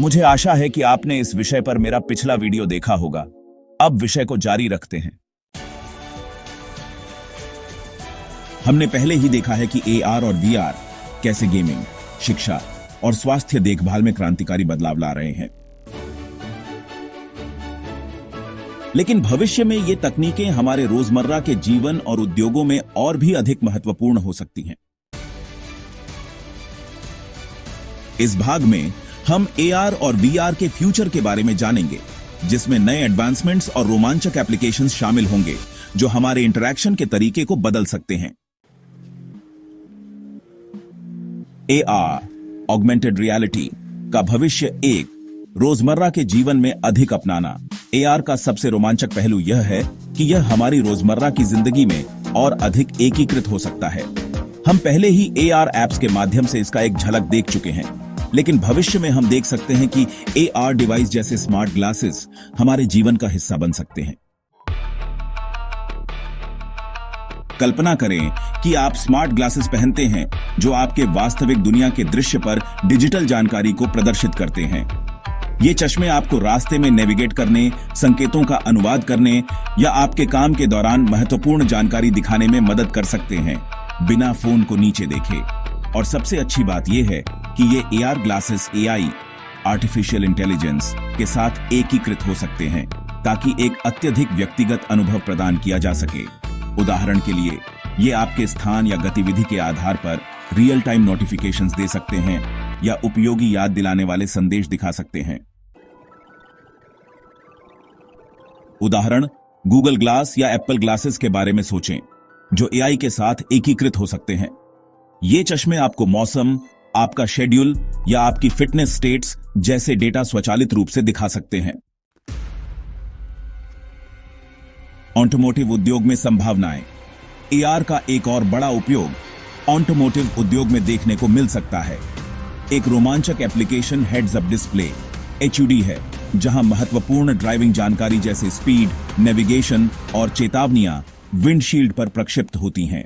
मुझे आशा है कि आपने इस विषय पर मेरा पिछला वीडियो देखा होगा। अब विषय को जारी रखते हैं। हमने पहले ही देखा है कि AR और VR कैसे गेमिंग, शिक्षा और स्वास्थ्य देखभाल में क्रांतिकारी बदलाव ला रहे हैं। लेकिन भविष्य में ये तकनीकें हमारे रोजमर्रा के जीवन और उद्योगों में और भी अधिक महत्वपूर्ण हो सकती हैं। इस भाग में हम AR और VR के फ्यूचर के बारे में जानेंगे, जिसमें नए एडवांसमेंट्स और रोमांचक एप्लीकेशंस शामिल होंगे जो हमारे इंटरैक्शन के तरीके को बदल सकते हैं। AR ऑगमेंटेड रियलिटी का भविष्य एक रोजमर्रा के जीवन में अधिक अपनाना। AR का सबसे रोमांचक पहलू यह है कि यह हमारी रोजमर्रा की जिंदगी में और अधिक एकीकृत हो सकता है। हम पहले ही AR ऐप्स के माध्यम से इसका एक झलक देख चुके हैं, लेकिन भविष्य में हम देख सकते हैं कि AR डिवाइस जैसे स्मार्ट ग्लासेस हमारे जीवन का हिस्सा बन सकते हैं। कल्पना करें कि आप स्मार्ट ग्लासेस पहनते हैं जो आपके वास्तविक दुनिया के दृश्य पर डिजिटल जानकारी को प्रदर्शित करते हैं। ये चश्मे आपको रास्ते में नेविगेट करने, संकेतों का अनुवाद करने या आपके काम के दौरान महत्वपूर्ण जानकारी दिखाने में मदद कर सकते हैं, बिना फोन को नीचे देखे। और सबसे अच्छी बात यह है कि ये AR glasses AI artificial intelligence के साथ एकीकृत हो सकते हैं ताकि एक अत्यधिक व्यक्तिगत अनुभव प्रदान किया जा सके। उदाहरण के लिए, ये आपके स्थान या गतिविधि के आधार पर रियल टाइम नोटिफिकेशंस दे सकते हैं या उपयोगी याद दिलाने वाले संदेश दिखा सकते हैं। उदाहरण गूगल ग्लास या एप्पल ग्लासेस के बारे में सोचें, जो AI के साथ एकीकृत हो सकते हैं। ये चश्मे आपको मौसम, आपका शेड्यूल या आपकी फिटनेस स्टेट्स जैसे डेटा स्वचालित रूप से दिखा सकते हैं। ऑटोमोटिव उद्योग में संभावनाएं। AR का एक और बड़ा उपयोग ऑटोमोटिव उद्योग में देखने को मिल सकता है। एक रोमांचक application heads up display HUD है, जहां महत्वपूर्ण ड्राइविंग जानकारी जैसे स्पीड, नेविगेशन और चेतावनियां विंडशील्ड पर प्रक्षिप्त होती हैं।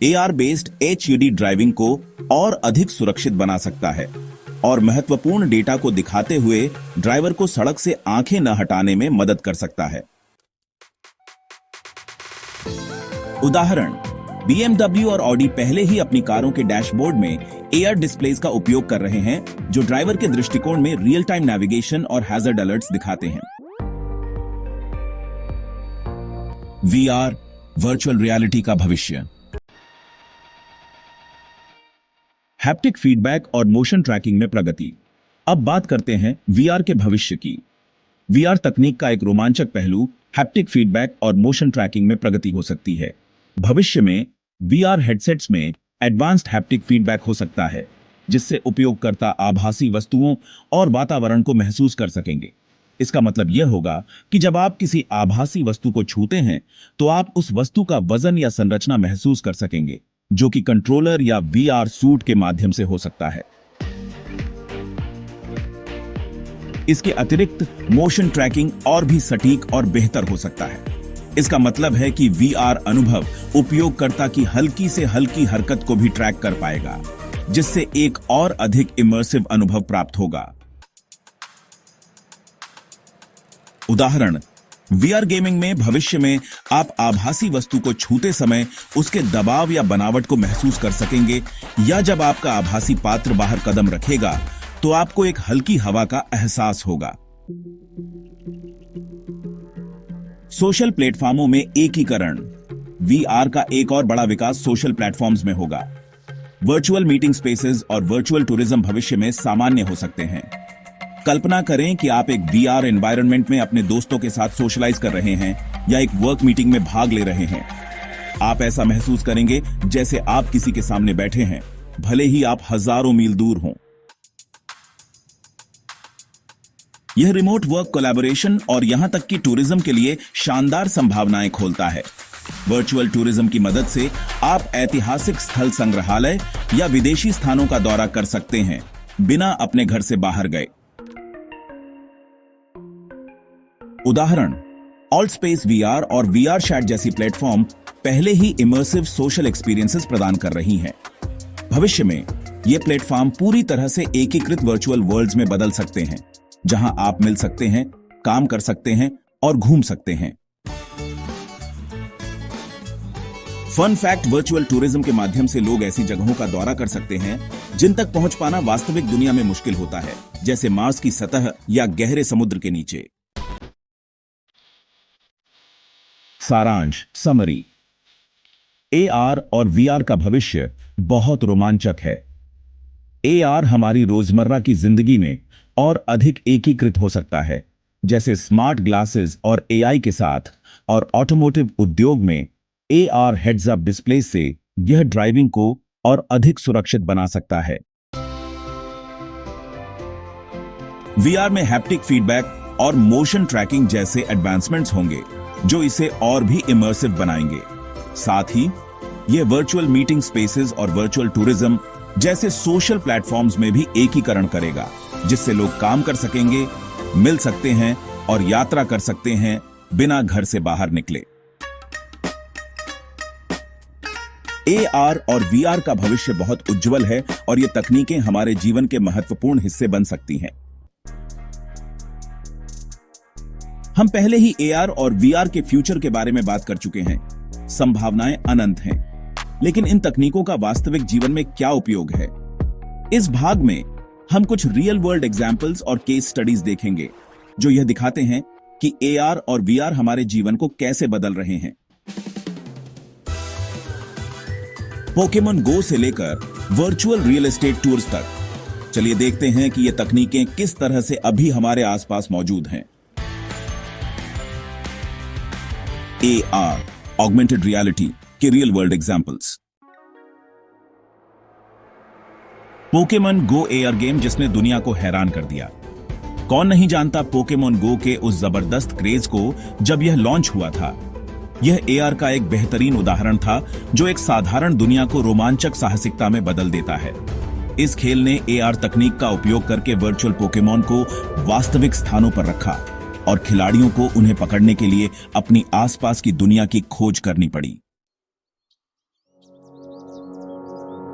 AR बेस्ड HUD ड्राइविंग को और अधिक सुरक्षित बना सकता है और महत्वपूर्ण डेटा को दिखाते हुए ड्राइवर को सड़क से आंखें न हटाने में मदद कर सकता है। उदाहरण BMW और Audi पहले ही अपनी कारों के डैशबोर्ड में AR डिस्प्लेस का उपयोग कर रहे हैं, जो ड्राइवर के दृष्टिकोण में रियल टाइम नेविगेशन और हैजर्ड अलर्ट्स दिखाते हैं। VR वर्चुअल रियलिटी का भविष्य। हैप्टिक फीडबैक और मोशन ट्रैकिंग में प्रगति। अब बात करते हैं VR के भविष्य की। VR तकनीक का एक रोमांचक पहलू हैप्टिक फीडबैक और मोशन ट्रैकिंग में प्रगति हो सकती है। भविष्य में VR हेडसेट्स में एडवांस्ड हैप्टिक फीडबैक हो सकता है, जिससे उपयोगकर्ता आभासी वस्तुओं और वातावरण को महसूस कर सकेंगे। इसका मतलब यह होगा कि जब आप किसी आभासी वस्तु को छूते हैं, तो आप उस वस्तु का वजन या संरचना महसूस कर सकेंगे, जो कि कंट्रोलर या VR सूट के माध्यम से हो सकता है। इसके अतिरिक्त मोशन ट्रैकिंग और भी सटीक और बेहतर हो सकता है। इसका मतलब है कि VR अनुभव उपयोगकर्ता की हल्की से हल्की हरकत को भी ट्रैक कर पाएगा, जिससे एक और अधिक इमर्सिव अनुभव प्राप्त होगा। उदाहरण VR गेमिंग में भविष्य में आप आभासी वस्तु को छूते समय उसके दबाव या बनावट को महसूस कर सकेंगे, या जब आपका आभासी पात्र बाहर कदम रखेगा तो आपको एक हल्की हवा का एहसास होगा। सोशल प्लेटफॉर्मों में एकीकरण। VR का एक और बड़ा विकास सोशल प्लेटफॉर्म्स में होगा। वर्चुअल मीटिंग स्पेसेस और वर्चुअल टूरिज्म भविष्य में सामान्य हो सकते हैं। कल्पना करें कि आप एक VR एनवायरनमेंट में अपने दोस्तों के साथ सोशलाइज कर रहे हैं या एक वर्क मीटिंग में भाग ले रहे हैं। आप ऐसा महसूस करेंगे जैसे आप किसी के सामने बैठे हैं, भले ही आप हजारों मील दूर हों। यह रिमोट वर्क, कोलैबोरेशन और यहां तक कि टूरिज्म के लिए शानदार संभावनाएं खोलता है। वर्चुअल टूरिज्म की मदद से आप ऐतिहासिक स्थल, संग्रहालय या विदेशी स्थानों का दौरा कर सकते हैं, बिना अपने घर से बाहर गए। उदाहरण ऑल्टस्पेस VR और VR चैट जैसी प्लेटफॉर्म पहले ही इमर्सिव सोशल एक्सपीरियंसेस प्रदान कर रही हैं। भविष्य में ये प्लेटफॉर्म पूरी तरह से एकीकृत वर्चुअल वर्ल्ड्स में बदल सकते हैं, जहां आप मिल सकते हैं, काम कर सकते हैं और घूम सकते हैं। फन फैक्ट, वर्चुअल टूरिज्म के माध्यम से लोग ऐसी जगहों का दौरा कर सकते हैं जिन तक पहुंच पाना वास्तविक दुनिया में मुश्किल होता है, जैसे मार्स की सतह या गहरे समुद्र के नीचे। सारांश, समरी। AR और VR का भविष्य बहुत रोमांचक है। AR हमारी रोजमर्रा की जिंदगी में और अधिक एकीकृत हो सकता है, जैसे स्मार्ट ग्लासेस और AI के साथ, और ऑटोमोटिव उद्योग में AR हेड्स अप डिस्प्ले से यह ड्राइविंग को और अधिक सुरक्षित बना सकता है। VR में हैप्टिक फीडबैक और मोशन ट्रैकिंग जैसे एडवांसमेंट्स होंगे जो इसे और भी इमर्सिव बनाएंगे। साथ ही यह वर्चुअल मीटिंग स्पेसेस और वर्चुअल टूरिज्म जैसे सोशल प्लेटफॉर्म्स में भी एकीकरण करेगा, जिससे लोग काम कर सकेंगे, मिल सकते हैं और यात्रा कर सकते हैं बिना घर से बाहर निकले। AR और VR का भविष्य बहुत उज्जवल है और ये तकनीकें हमारे जीवन के महत्वपूर्ण हिस्से बन सकती हैं। हम पहले ही AR और VR के फ्यूचर के बारे में बात कर चुके हैं। संभावनाएं अनंत हैं, लेकिन इन तकनीकों का वास्तविक जीवन में क्या उपयोग है? इस भाग में हम कुछ रियल वर्ल्ड एग्जाम्पल्स और केस स्टडीज देखेंगे जो यह दिखाते हैं कि AR और VR हमारे जीवन को कैसे बदल रहे हैं। पोकेमॉन गो से लेकर वर्चुअल रियल एस्टेट टूर्स तक, चलिए देखते हैं कि ये तकनीकें किस तरह से अभी हमारे आसपास मौजूद हैं। AR, ऑगमेंटेड रियलिटी के रियल वर्ल्ड एग्जाम्पल्स। पोकेमॉन गो AR गेम जिसने दुनिया को हैरान कर दिया। कौन नहीं जानता पोकेमॉन गो के उस जबरदस्त क्रेज को जब यह लॉन्च हुआ था। यह AR का एक बेहतरीन उदाहरण था जो एक साधारण दुनिया को रोमांचक साहसिकता में बदल देता है। इस खेल ने AR तकनीक का उपयोग करके वर्चुअल पोकेमॉन को वास्तविक स्थानों पर रखा और खिलाड़ियों को उन्हें पकड़ने के लिए अपनी आसपास की दुनिया की खोज करनी पड़ी।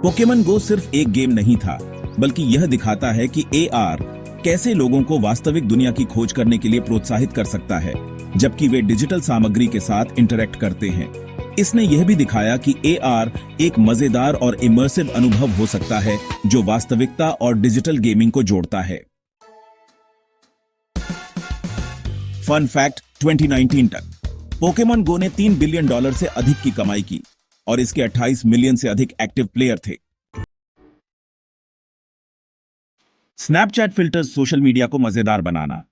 पोकेमॉन गो सिर्फ एक गेम नहीं था, बल्कि यह दिखाता है कि AR कैसे लोगों को वास्तविक दुनिया की खोज करने के लिए प्रोत्साहित कर सकता है, जबकि वे डिजिटल सामग्री के साथ इंटरैक्ट करते हैं। इसने यह भी दिखाया कि AR एक मजेदार और इमर्सिव अनुभव हो सकता है जो वास्तविकता और डिजिटल गेमिंग को जोड़ता है। फन फैक्ट, 2019 तक पोकेमॉन गो ने $3 बिलियन से अधिक की कमाई की और इसके 28 मिलियन से अधिक एक्टिव प्लेयर थे। स्नैपचैट फिल्टर्स सोशल मीडिया को मजेदार बनाना।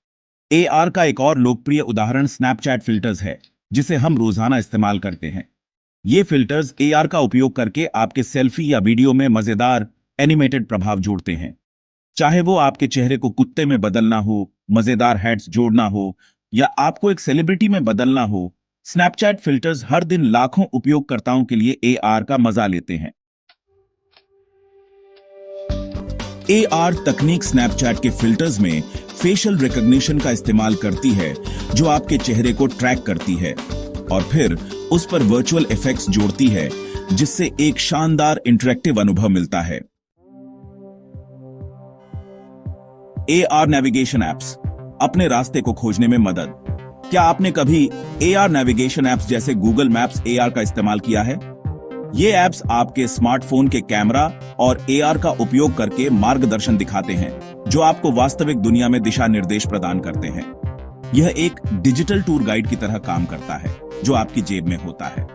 AR का एक और लोकप्रिय उदाहरण स्नैपचैट फिल्टर्स है, जिसे हम रोजाना इस्तेमाल करते हैं। ये फिल्टर्स AR का उपयोग करके आपके सेल्फी या वीडियो में मजेदार एनिमेटेड प्रभाव जोड़ते हैं। चाहे वो आपके चेहरे को कुत्ते में बदलना हो, मजेदार हैट्स जोड़ना हो या आपको एक सेलिब्रिटी में बदलना हो, स्नैपचैट फिल्टर्स हर दिन लाखों उपयोगकर्ताओं के लिए AR का मजा लेते हैं। AR तकनीक स्नैपचैट के फिल्टर्स में फेशियल रिकॉग्निशन का इस्तेमाल करती है, जो आपके चेहरे को ट्रैक करती है और फिर उस पर वर्चुअल इफेक्ट्स जोड़ती है, जिससे एक शानदार इंटरैक्टिव अनुभव मिलता है। AR नेविगेशन एप्स, अपने रास्ते को खोजने में मदद। क्या आपने कभी AR नेविगेशन एप्स जैसे गूगल मैप्स AR का इस्तेमाल किया है? ये एप्स आपके स्मार्टफोन के कैमरा और AR का उपयोग करके मार्गदर्शन दिखाते हैं, जो आपको वास्तविक दुनिया में दिशा निर्देश प्रदान करते हैं। यह एक डिजिटल टूर गाइड की तरह काम करता है, जो आपकी जेब में होता है।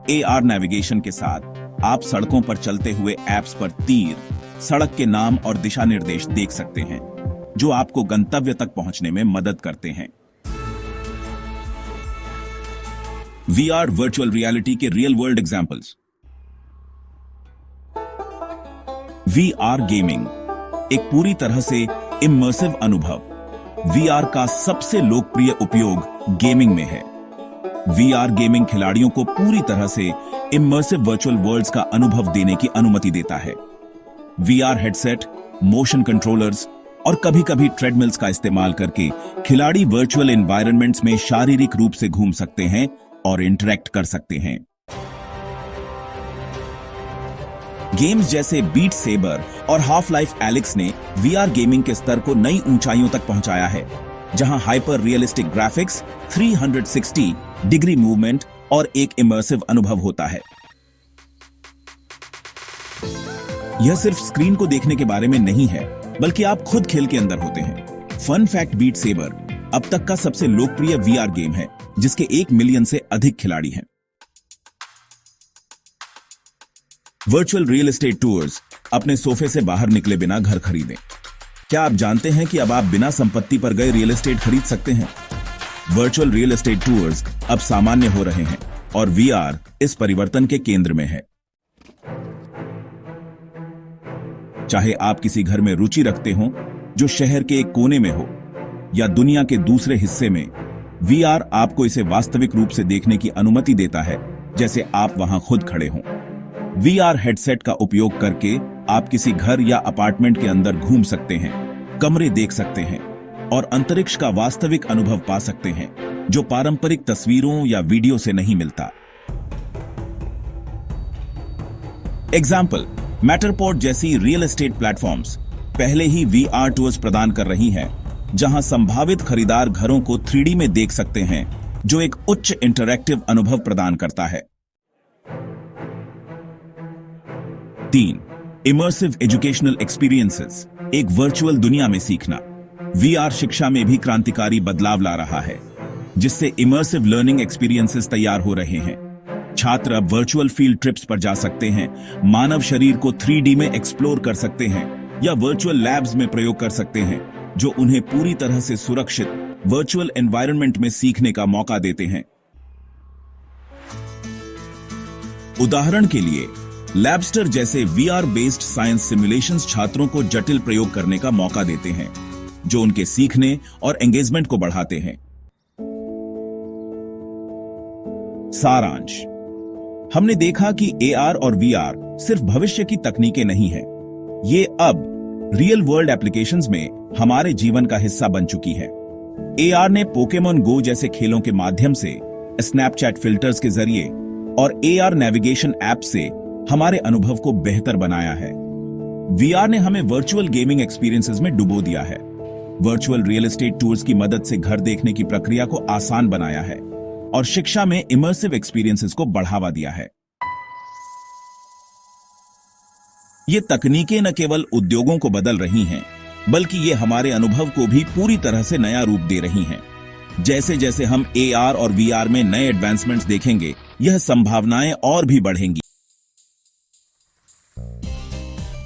AR नेविगेशन के साथ आप सड़कों पर चलते हुए एप्स पर तीर, सड़क के नाम और दिशा निर्देश देख सकते हैं, जो आपको गंतव्य तक पहुंचने में मदद करते हैं। VR वर्चुअल रियलिटी के real world examples. VR gaming, एक पूरी तरह से इमर्सिव अनुभव। VR का सबसे लोकप्रिय उपयोग गेमिंग में है। VR गेमिंग खिलाड़ियों को पूरी तरह से इमर्सिव वर्चुअल वर्ल्ड्स का अनुभव देने की अनुमति देता है। VR हेडसेट, मोशन कंट्रोलर्स और कभी-कभी ट्रेडमिल्स का इस्तेमाल करके खिलाड़ी वर्चुअल एनवायरनमेंट्स में शारीरिक रूप से घूम सकते हैं और इंटरैक्ट कर सकते हैं। गेम्स जैसे बीट सेबर और हाफ लाइफ एलिक्स ने वीआर गेमिंग के स्तर को नई ऊंचाइयों तक पहुंचाया है, जहां hyper realistic graphics, 360 degree movement और एक इमर्सिव अनुभव होता है। यह सिर्फ स्क्रीन को देखने के बारे में नहीं है, बल्कि आप खुद खेल के अंदर होते हैं। फन फैक्ट, बीट सेबर अब तक का सबसे लोकप्रिय वीआर गेम है, जिसके 1 मिलियन से अधिक खिलाड़ी हैं। वर्चुअल रियल एस्टेट टूर्स, अपने सोफे से बाहर निकले बिना घर खरीदें। क्या आप जानते हैं कि अब आप बिना संपत्ति पर गए रियल एस्टेट खरीद सकते हैं? वर्चुअल रियल एस्टेट टूर्स अब सामान्य हो रहे हैं और वीआर इस परिवर्तन के केंद्र में है। चाहे आप किसी घर में रुचि रखते हो जो शहर के एक कोने में हो या दुनिया के दूसरे हिस्से में, वीआर आपको इसे वास्तविक रूप से देखने की अनुमति देता है, जैसे आप वहां खुद खड़े हों। वीआर हेडसेट का उपयोग करके आप किसी घर या अपार्टमेंट के अंदर घूम सकते हैं, कमरे देख सकते हैं और अंतरिक्ष का वास्तविक अनुभव पा सकते हैं, जो पारंपरिक तस्वीरों या वीडियो से नहीं मिलता। एग्जाम्पल, मैटरपोर्ट जैसी रियल एस्टेट प्लेटफॉर्म्स पहले ही वीआर टूर्स प्रदान कर रही हैं, जहां संभावित खरीदार घरों को 3D में देख सकते हैं, जो एक उच्च इंटरैक्टिव अनुभव प्रदान करता है। 3. इमर्सिव एजुकेशनल एक्सपीरियंसेस, एक वर्चुअल दुनिया में सीखना। वीआर शिक्षा में भी क्रांतिकारी बदलाव ला रहा है, जिससे इमर्सिव लर्निंग एक्सपीरियंसेस तैयार हो रहे हैं। छात्र अब वर्चुअल फील्ड ट्रिप्स पर जा सकते हैं, मानव शरीर को 3D में एक्सप्लोर कर सकते हैं या वर्चुअल लैब्स में प्रयोग कर सकते हैं, जो उन्हें पूरी तरह से सुरक्षित वर्चुअल एनवायरनमेंट में सीखने का मौका देते हैं। उदाहरण के लिए, लैबस्टर जैसे वीआर बेस्ड साइंस सिमुलेशंस छात्रों को जटिल प्रयोग करने का मौका देते हैं, जो उनके सीखने और एंगेजमेंट को बढ़ाते हैं। सारांश, हमने देखा कि एआर और वीआर सिर्फ भविष्य की तकनीकें नहीं हैं, ये अब रियल वर्ल्ड एप्लीकेशंस में हमारे जीवन का हिस्सा बन चुकी है। एआर ने पोकेमॉन गो जैसे खेलों के माध्यम से, स्नैपचैट फिल्टर्स के जरिए और एआर नेविगेशन ऐप से हमारे अनुभव को बेहतर बनाया है। वीआर ने हमें वर्चुअल गेमिंग एक्सपीरियंसेस में डुबो दिया है, वर्चुअल रियल एस्टेट टूर्स की मदद से घर देखने की प्रक्रिया को आसान बनाया है और शिक्षा में इमर्सिव एक्सपीरियंसेस को बढ़ावा दिया है। ये तकनीकें न केवल उद्योगों को बदल रही हैं, बल्कि ये हमारे अनुभव को भी पूरी तरह से नया रूप दे रही हैं। जैसे जैसे हम एआर और वीआर में नए एडवांसमेंट्स देखेंगे, यह संभावनाएं और भी बढ़ेंगी।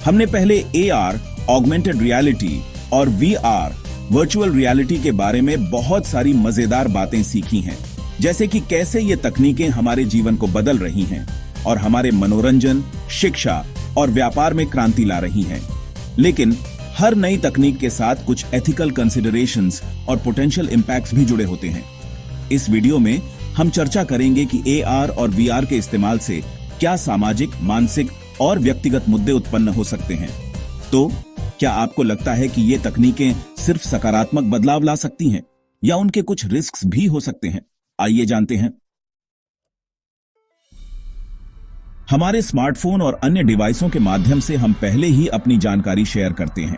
हमने पहले एआर, ऑगमेंटेड रियलिटी और वीआर, वर्चुअल रियलिटी के बारे में बहुत सारी मजेदार बातें सीखी हैं, जैसे कि कैसे ये तकनीकें हमारे जीवन को बदल रही हैं और हमारे मनोरंजन, शिक्षा और व्यापार में क्रांति ला रही हैं। लेकिन हर नई तकनीक के साथ कुछ एथिकल कंसिडरेशंस और पोटेंशियल इंपैक्ट्स भी जुड़े होते हैं। इस वीडियो में हम चर्चा करेंगे कि एआर और वीआर के इस्तेमाल से क्या सामाजिक, मानसिक और व्यक्तिगत मुद्दे उत्पन्न हो सकते हैं। तो क्या आपको लगता है कि ये तकनीकें सिर्फ सकारात्मक बदलाव ला सकती हैं या उनके कुछ रिस्क्स भी हो सकते हैं? आइए जानते हैं। हमारे स्मार्टफोन और अन्य डिवाइसों के माध्यम से हम पहले ही अपनी जानकारी शेयर करते हैं।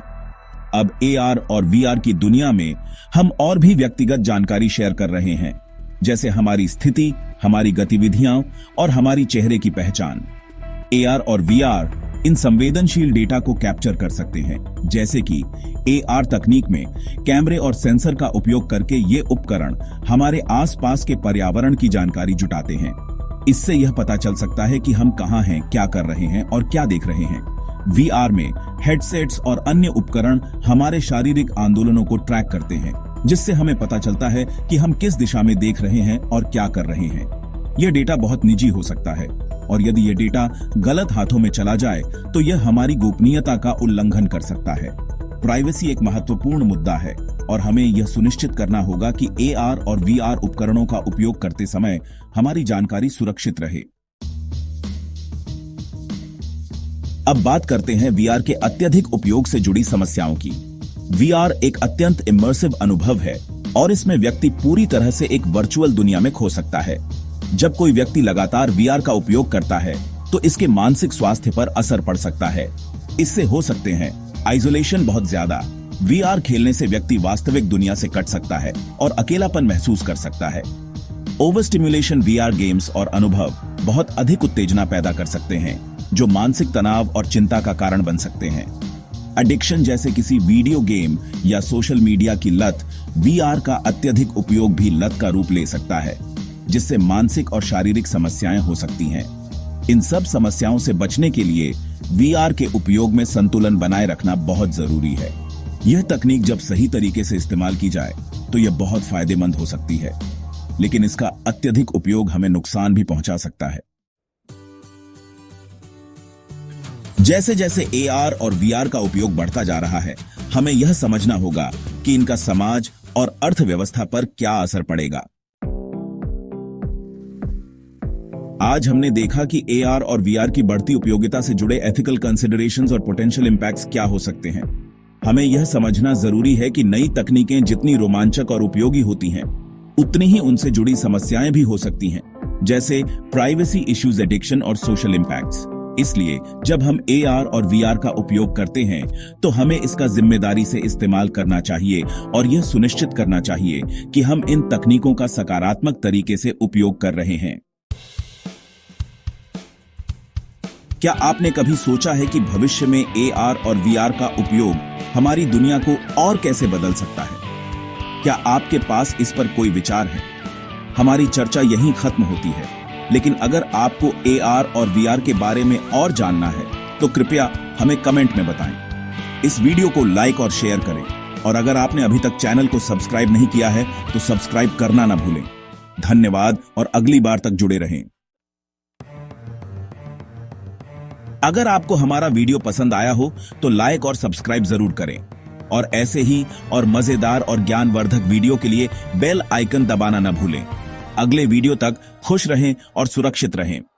अब एआर और वीआर की दुनिया में हम और भी व्यक्तिगत जानकारी शेयर कर रहे हैं, जैसे हमारी स्थिति, हमारी गतिविधियां और हमारी चेहरे की पहचान। एआर और वीआर इन संवेदनशील डेटा को कैप्चर कर सकते हैं, जैसे कि एआर तकनीक में कैमरे और सेंसर का उपयोग करके ये उपकरण हमारे आसपास के पर्यावरण की जानकारी जुटाते हैं। इससे यह पता चल सकता है कि हम कहां हैं, क्या कर रहे हैं और क्या देख रहे हैं। वीआर में हेडसेट्स और अन्य उपकरण हमारे शारीरिक आंदोलनों को ट्रैक करते हैं, जिससे हमें पता चलता है कि हम किस दिशा में देख रहे हैं और क्या कर रहे हैं। यह डेटा बहुत निजी हो सकता है और यदि यह डेटा गलत हाथों में चला जाए तो यह हमारी गोपनीयता का उल्लंघन कर सकता है। प्राइवेसी एक महत्वपूर्ण मुद्दा है और हमें यह सुनिश्चित करना होगा कि एआर और वीआर उपकरणों का उपयोग करते समय हमारी जानकारी सुरक्षित रहे। अब बात करते हैं वीआर के अत्यधिक उपयोग से जुड़ी समस्याओं की। वीआर एक अत्यंत इमर्सिव अनुभव है और इसमें व्यक्ति पूरी तरह से एक वर्चुअल दुनिया में खो सकता है। जब कोई व्यक्ति लगातार वीआर का उपयोग करता है तो इसके मानसिक स्वास्थ्य पर असर पड़ सकता है। इससे हो सकते हैं आइसोलेशन बहुत ज्यादा। वीआर खेलने से व्यक्ति वास्तविक दुनिया से कट सकता है और अकेलापन महसूस कर सकता है। ओवर स्टिम्युलेशन वीआर गेम्स और अनुभव बहुत अधिक उत्तेजना पैदा कर सकते हैं, जो मानसिक तनाव और चिंता का कारण बन सकते हैं। एडिक्शन जैसे किसी वीडियो गेम या सोशल मीडिया की लत, वीआर का अत्यधिक उपयोग भी लत का रूप ले सकता है, जिससे मानसिक और शारीरिक समस्याएं हो सकती हैं। इन सब समस्याओं से बचने के लिए वीआर के उपयोग में संतुलन बनाए रखना बहुत जरूरी है। यह तकनीक जब सही तरीके से इस्तेमाल की जाए तो यह बहुत फायदेमंद हो सकती है, लेकिन इसका अत्यधिक उपयोग हमें नुकसान भी पहुंचा सकता है। जैसे जैसे एआर और वीआर का उपयोग बढ़ता जा रहा है, हमें यह समझना होगा कि इनका समाज और अर्थव्यवस्था पर क्या असर पड़ेगा। आज हमने देखा कि एआर और वीआर की बढ़ती उपयोगिता से जुड़े एथिकल कंसिडरेशंस और पोटेंशियल इंपैक्ट्स क्या हो सकते हैं। हमें यह समझना जरूरी है कि नई तकनीकें जितनी रोमांचक और उपयोगी होती हैं, उतनी ही उनसे जुड़ी समस्याएं भी हो सकती हैं, जैसे प्राइवेसी इश्यूज, एडिक्शन और सोशल इंपैक्ट्स। इसलिए जब हम एआर और वीआर का उपयोग करते हैं तो हमें इसका जिम्मेदारी से इस्तेमाल करना चाहिए और यह सुनिश्चित करना चाहिए कि हम इन तकनीकों का सकारात्मक तरीके से उपयोग कर रहे हैं। क्या आपने कभी सोचा है कि भविष्य में एआर और वीआर का उपयोग हमारी दुनिया को और कैसे बदल सकता है? क्या आपके पास इस पर कोई विचार है? हमारी चर्चा यहीं खत्म होती है, लेकिन अगर आपको एआर और वीआर के बारे में और जानना है तो कृपया हमें कमेंट में बताएं। इस वीडियो को लाइक और शेयर करें, और अगर आपने अभी तक चैनल को सब्सक्राइब नहीं किया है तो सब्सक्राइब करना ना भूलें। धन्यवाद और अगली बार तक जुड़े रहें। अगर आपको हमारा वीडियो पसंद आया हो तो लाइक और सब्सक्राइब जरूर करें, और ऐसे ही और मजेदार और ज्ञानवर्धक वीडियो के लिए बेल आइकन दबाना न भूलें। अगले वीडियो तक खुश रहें और सुरक्षित रहें।